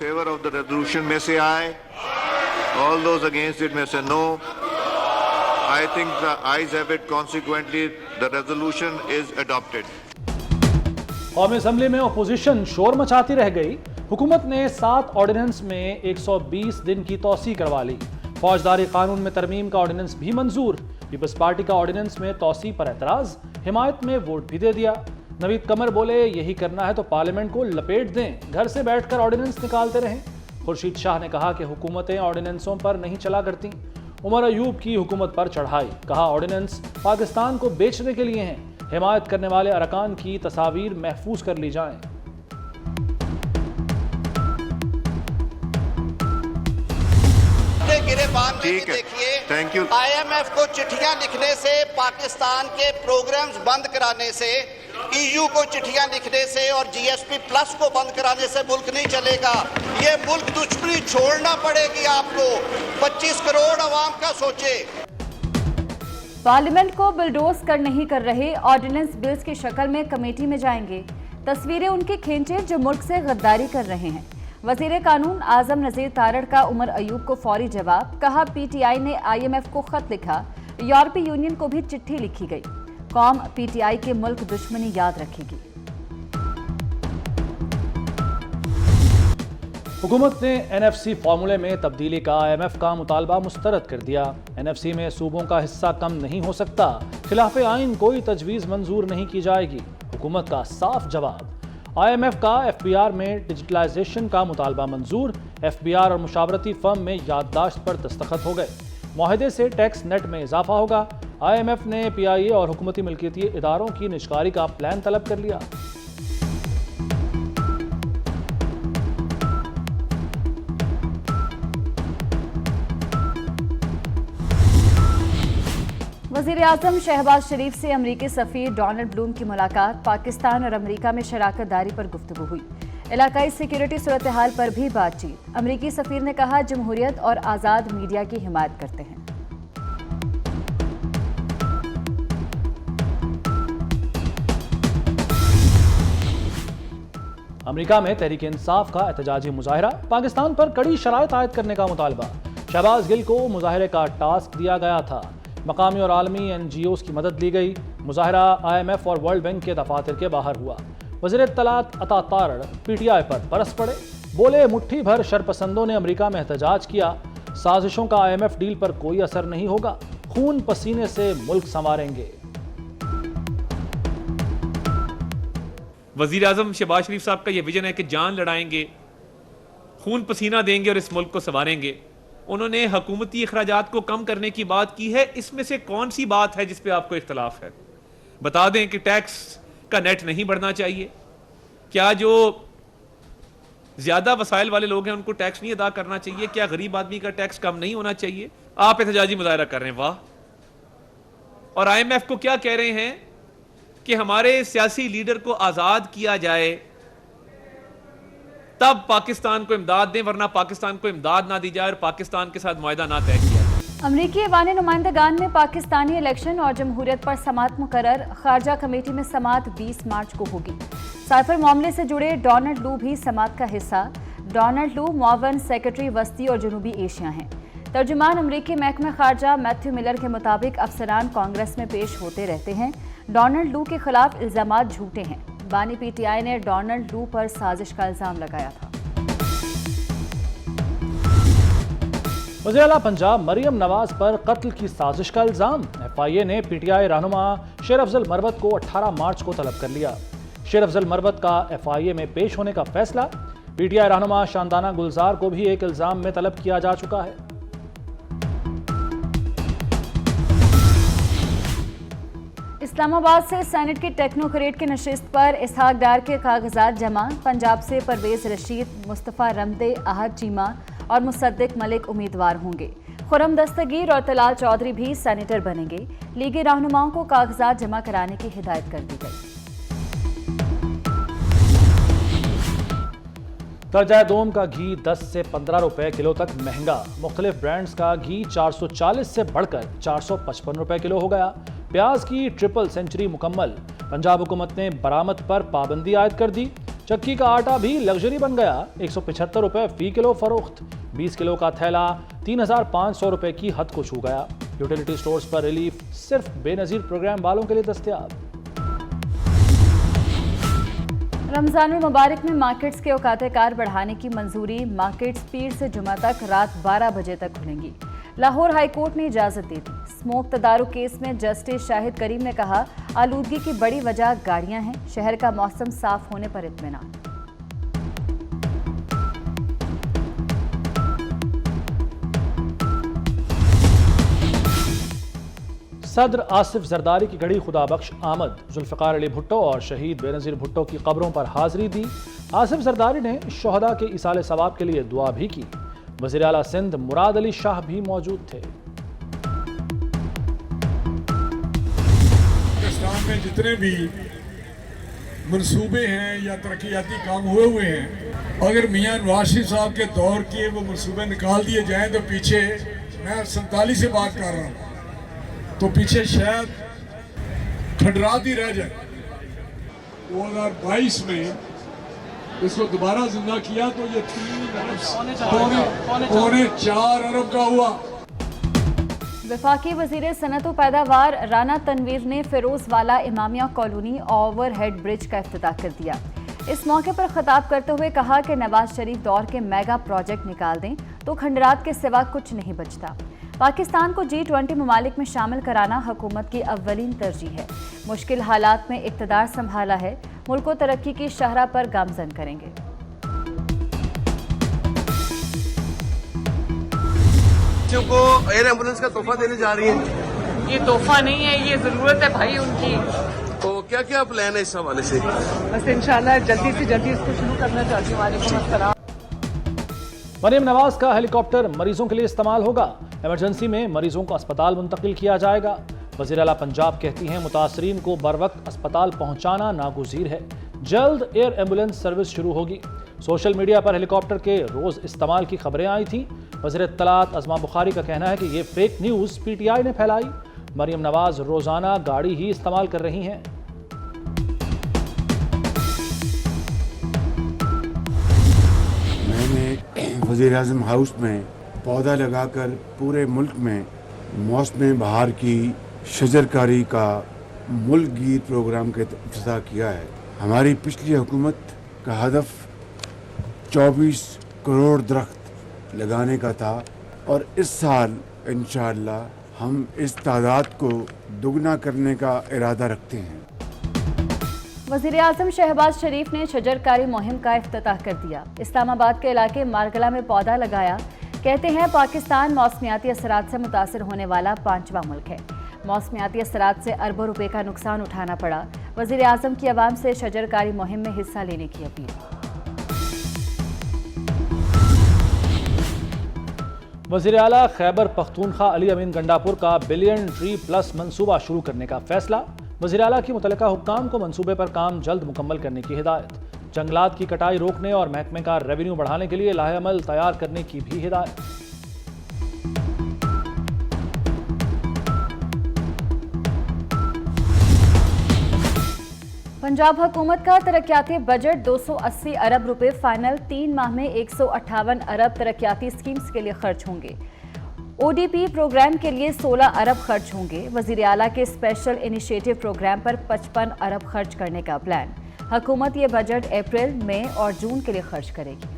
favor of the resolution may say aye. All those against it may say no. I think the ayes have it. Consequently, the resolution is adopted. कौमी assembly में opposition शोर मचाती रह गई। हुकूमत ने 7 ordinance में 120 दिन की तौसीह करवा ली। फौजदारी कानून में तरमीम का ऑर्डिनेंस भी मंजूर। पीपल्स पार्टी का ऑर्डिनेंस में तौसीह पर एतराज, हिमायत में वोट भी दे दिया। नवीद कमर बोले, यही करना है तो पार्लियामेंट को लपेट दें, घर से बैठकर ऑर्डिनेंस निकालते रहें। खुर्शीद शाह ने कहा कि हुकूमतें ऑर्डिनेंसों पर नहीं चला करती। उमर अयूब की हुकूमत पर चढ़ाई, कहा ऑर्डिनेंस पाकिस्तान को बेचने के लिए हैं। हिमायत करने वाले अरकान की तस्वीर महफूज कर ली जाएं। ठीक है, थैंक यू। IMF को चिट्ठियां लिखने से, पाकिस्तान के प्रोग्राम्स बंद कराने से, EU को चिट्ठियां लिखने से और GSP प्लस को बंद कराने से मुल्क नहीं चलेगा। ये मुल्क दुश्मनी छोड़ना पड़ेगी आपको। 25 करोड़ अवाम का सोचे। पार्लियामेंट को बुलडोज कर नहीं कर रहे, ऑर्डिनेंस बिल्स की शक्ल में कमेटी में जाएंगे। तस्वीरें उनके खींचे जो मुल्क से गद्दारी कर रहे हैं। वजीर कानून आजम नजीर तारड़ का उमर अयूब को फौरी जवाब, कहा PTI ने IMF को खत लिखा, यूरोपीय यूनियन को भी चिट्ठी लिखी गई। कौम PTI के मुल्क दुश्मनी याद रखेगी। हुकूमत ने NFC फार्मूले में तब्दीली का IMF का मुतालबा मुस्तरद कर दिया। NFC में सूबों का हिस्सा कम नहीं हो सकता। खिलाफ आइन कोई तजवीज़ मंजूर नहीं की जाएगी। हुकूमत का साफ जवाब। IMF का FBR में डिजिटलाइजेशन का मुतालबा मंजूर। FBR और मुशावरती फर्म में याददाश्त पर दस्तखत हो गए। मुआहदे से टैक्स नेट में इजाफा होगा। IMF ने PIA और हुकूमती मिल्कियती इदारों की निजकारी का प्लान तलब कर लिया। वज़ीर आज़म शहबाज शरीफ से अमरीकी सफ़ीर डोनाल्ड ब्लूम की मुलाकात। पाकिस्तान और अमरीका में शराकत दारी पर गुफ्तगू हुई। इलाकाई सिक्योरिटी सूरत हाल पर भी बातचीत। अमरीकी सफ़ीर ने कहा, जमहूरियत और आज़ाद मीडिया की हिमायत करते हैं। अमरीका में तहरीक इंसाफ का एहतजाजी मुजाहरा। पाकिस्तान पर कड़ी शराइत आयद करने का मुतालबा। शहबाज गिल को मुजाहरे का टास्क दिया गया था। मकामी और आलमी NGOs की मदद ली गई। मुजाहरा IMF और वर्ल्ड बैंक के दफातर के बाहर हुआ। वज़ीर इत्तलात अता तारड़ PTI पर बरस पड़े। बोले, मुट्ठी भर शरपसंदों ने अमरीका में एहतजाज किया। साजिशों का IMF डील पर कोई असर नहीं होगा। खून पसीने से मुल्क संवारेंगे। वज़ीर आज़म शहबाज शरीफ साहब का यह विजन है कि जान लड़ाएंगे, खून पसीना देंगे और इस मुल्क को संवारेंगे। उन्होंने हुकूमती अखराजात को कम करने की बात की है। इसमें से कौन सी बात है जिस पे आपको इख्तलाफ है? बता दें कि टैक्स का नेट नहीं बढ़ना चाहिए। क्या जो ज्यादा वसाइल वाले लोग हैं उनको टैक्स नहीं अदा करना चाहिए? क्या गरीब आदमी का टैक्स कम नहीं होना चाहिए? आप एहतजाजी मुजाहरा कर रहे हैं, वाह। और IMF को क्या कह रहे हैं कि हमारे सियासी लीडर को आजाद किया जाए तब पाकिस्तान को इमदाद दें, वरना पाकिस्तान को इमदाद ना दी जाए और पाकिस्तान के साथ मुआहदा ना तय किया जाए। अमरीकी ऐवान नुमाइंदगान में पाकिस्तानी इलेक्शन और जमहूरियत पर समात मुकर्रर। खारजा कमेटी में समात 20 मार्च को होगी। साइफर मामले से जुड़े डोनाल्ड लू भी समात का हिस्सा। डोनाल्ड लू मुआवन सेक्रेटरी वस्ती और जनूबी एशिया हैं। तर्जुमान अमरीकी महकमा खारजा मैथ्यू मिलर के मुताबिक अफसरान कांग्रेस में पेश होते रहते हैं। डोनाल्ड लू के खिलाफ इल्जामात झूठे हैं। बानी PTI ने डोनाल्ड लू पर साजिश का इल्जाम लगाया था। वज़ीर आला पंजाब मरियम नवाज पर कत्ल की साजिश का इल्जाम। FIA ने PTI रहनुमा शेर अफजल मरवत को 18 मार्च को तलब कर लिया। शेर अफजल मरवत का FIA में पेश होने का फैसला। PTI रहनुमा शानदाना गुलजार को भी एक इल्जाम में तलब किया जा चुका है। इस्लामाबाद से सेनेट की टेक्नोक्रेट की नशिस्त पर इसहाक डार के कागजात जमा। पंजाब से परवेज रशीद, मुस्तफ़ा रमदे, आहद चीमा और मुसद्दिक मलिक उम्मीदवार होंगे। खुरम दस्तगीर और तलाल चौधरी भी सेनेटर बनेंगे। लीगी रहनुमाओं को कागजात जमा कराने की हिदायत कर दी गई। दर्जा दोम का घी 10 से 15 रुपए किलो तक महंगा। मुख्तलिफ ब्रांड्स का घी 440 से बढ़कर 455 रुपए किलो हो गया। प्याज की ट्रिपल सेंचुरी मुकम्मल। पंजाब हुकूमत ने बरामद पर पाबंदी आयद कर दी। चक्की का आटा भी लग्जरी बन गया, 175 रुपए फी किलो फरोख्त। 20 किलो का थैला 3,500 रुपए की हद को छू गया। यूटिलिटी स्टोर्स पर रिलीफ सिर्फ बेनजीर प्रोग्राम वालों के लिए दस्तयाब। रमजान मुबारक में मार्केट्स के औकात-ए-कार बढ़ाने की मंजूरी। मार्केट्स पीर से जुमा तक रात 12 बजे तक खुलेंगी। लाहौर हाई कोर्ट ने इजाजत दे दी। स्मोक तदारुक केस में जस्टिस शाहिद करीम ने कहा, आलूदगी की बड़ी वजह गाड़ियां हैं, शहर का मौसम साफ होने पर इत्मीनान। सदर आसिफ जरदारी की घड़ी खुदाबख्श आमद। जुल्फिकार अली भुट्टो और शहीद बेनजीर भुट्टो की कब्रों पर हाजिरी दी। आसिफ जरदारी ने शोहदा के इसाले सवाब के लिए दुआ भी की। वज़ीर आला सिंध मुराद अली शाह भी मौजूद थे। पाकिस्तान में जितने भी मंसूबे हैं या तरक्याती काम हुए हैं, अगर मियां नवाज शरीफ साहब के दौर के वो मंसूबे निकाल दिए जाएं तो पीछे, मैं 47 से बात कर रहा हूँ, तो पीछे शायद खंडरात ही रह जाए। 2022 में इसको दोबारा जिंदा किया तो ये 3.4 अरब का हुआ। वफाकी वजीर सनत व पैदावार राना तनवीर ने Firozwala Imamia colony overhead bridge का इफ्तिताह कर दिया। इस मौके पर खिताब करते हुए कहा कि नवाज शरीफ दौर के मेगा प्रोजेक्ट निकाल दें तो खंडरात के सिवा कुछ नहीं बचता। पाकिस्तान को G20 ममालिक में शामिल कराना हुकूमत की अव्वलीन तरजीह है। मुश्किल हालात में इक़्तिदार संभाला है, मुल्क को तरक्की की शहरा पर गामजन करेंगे। बच्चों को एयर एम्बुलेंस का तोहफा देने जा रही है। ये तोहफा नहीं है, ये जरूरत है भाई उनकी। तो क्या क्या प्लान है इस हवाले से? बस इंशाल्लाह जल्दी से जल्दी इसको शुरू करना चाहती हूँ। वालेकुम अस्सलाम। मरियम नवाज का हेलीकॉप्टर मरीजों के लिए इस्तेमाल होगा। इमरजेंसी में मरीजों को अस्पताल मुंतकिल किया जाएगा। वज़ीर आला पंजाब कहती हैं, मुतासरीन को बरवक्त अस्पताल पहुंचाना नागुज़ीर है। जल्द एयर एम्बुलेंस सर्विस शुरू होगी। सोशल मीडिया पर हेलीकॉप्टर के रोज़ इस्तेमाल की खबरें आई थीं। वज़ीर इत्तलात अज़मा बुखारी का कहना है कि ये फेक न्यूज़ PTI ने फैलाई। मरियम नवाज रोज़ाना गाड़ी ही इस्तेमाल कर रही हैं। मैंने वज़ीर-ए-आज़म हाउस में पौधा लगाकर पूरे मुल्क में मौसम बहार की शजरकारी का मुल्क गीत प्रोग्राम का इफ्तिताह किया है। हमारी पिछली हुकूमत का हदफ 24 करोड़ दरख्त लगाने का था और इस साल इंशाअल्लाह हम इस तादाद को दुगना करने का इरादा रखते हैं। वज़ीर आज़म शहबाज शरीफ ने शजरकारी मुहिम का इफ्तिताह कर दिया। इस्लामाबाद के इलाके मारगला में पौधा लगाया। कहते हैं, पाकिस्तान मौसमियाती असरात से मुतासर होने वाला 5वां मुल्क है। मौसमियाती असरात से अरबों रुपए का नुकसान उठाना पड़ा। वज़ीर आज़म की आवाम से शजरकारी मुहिम में हिस्सा लेने की अपील। वज़ीर आला खैबर पख्तूनख्वा अली अमीन गंडापुर का बिलियन ट्री प्लस मंसूबा शुरू करने का फैसला। वज़ीर आला की मुतल्लिका हुक्काम को मंसूबे पर काम जल्द मुकम्मल करने की हिदायत। जंगलात की कटाई रोकने और महकमे का रेवेन्यू बढ़ाने के लिए लाहेअमल तैयार करने की भी हिदायत। पंजाब हुकूमत का तरक्याती बजट 280 अरब रुपए फाइनल। 3 माह में 158 अरब तरक्याती स्कीम्स के लिए खर्च होंगे। ODP प्रोग्राम के लिए 16 अरब खर्च होंगे। वज़ीर आला के स्पेशल इनिशिएटिव प्रोग्राम पर 55 अरब खर्च करने का प्लान। हुकूमत ये बजट अप्रैल, मई और जून के लिए खर्च करेगी।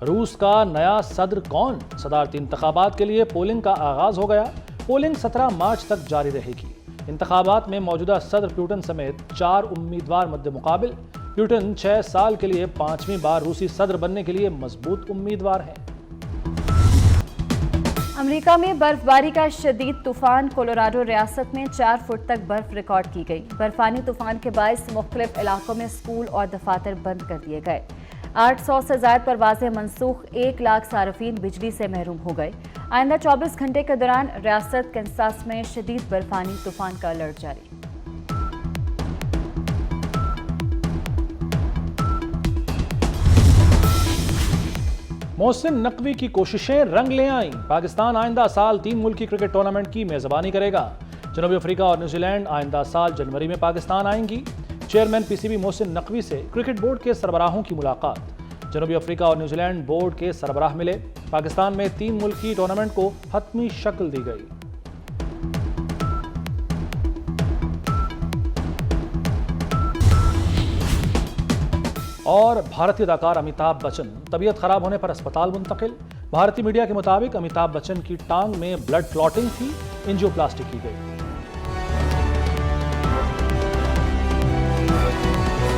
रूस का नया सदर कौन? सदारती इंतखाबात के लिए पोलिंग का आगाज हो गया। पोलिंग 17 मार्च तक जारी रहेगी। इंतखाबात में मौजूदा सदर प्यूटन समेत 4 उम्मीदवार मद्दे मुकाबिल। प्यूटन 6 साल के लिए 5वीं बार रूसी सदर बनने के लिए मजबूत उम्मीदवार हैं। अमेरिका में बर्फबारी का शदीद तूफान। कोलोराडो रियासत में 4 फुट तक बर्फ रिकॉर्ड की गई। बर्फानी तूफान के बायस मुख्तलिफ इलाकों में स्कूल और दफातर बंद कर दिए गए। 800 से ज्यादा परवाजें मनसूख। 1 लाख सार्फिन बिजली से महरूम हो गए। आइंदा 24 घंटे के दौरान रियासत कैंसास में शदीद बर्फानी तूफान का अलर्ट जारी। मोहसिन नकवी की कोशिशें रंग ले आईं। पाकिस्तान आइंदा साल 3 मुल्की क्रिकेट टूर्नामेंट की मेजबानी करेगा। जनूबी अफ्रीका और न्यूजीलैंड आइंदा साल जनवरी में पाकिस्तान आएंगी। चेयरमैन पीसीबी मोहसिन नकवी से क्रिकेट बोर्ड के सरबराहों की मुलाकात। जनूबी अफ्रीका और न्यूजीलैंड बोर्ड के सरबराह मिले। पाकिस्तान में 3 मुल्की टूर्नामेंट को हतमी शक्ल दी गई। और भारतीय अदाकार अमिताभ बच्चन तबीयत खराब होने पर अस्पताल मुंतकिल। भारतीय मीडिया के मुताबिक अमिताभ बच्चन की टांग में ब्लड क्लॉटिंग थी, एंजियोप्लास्टी की गई।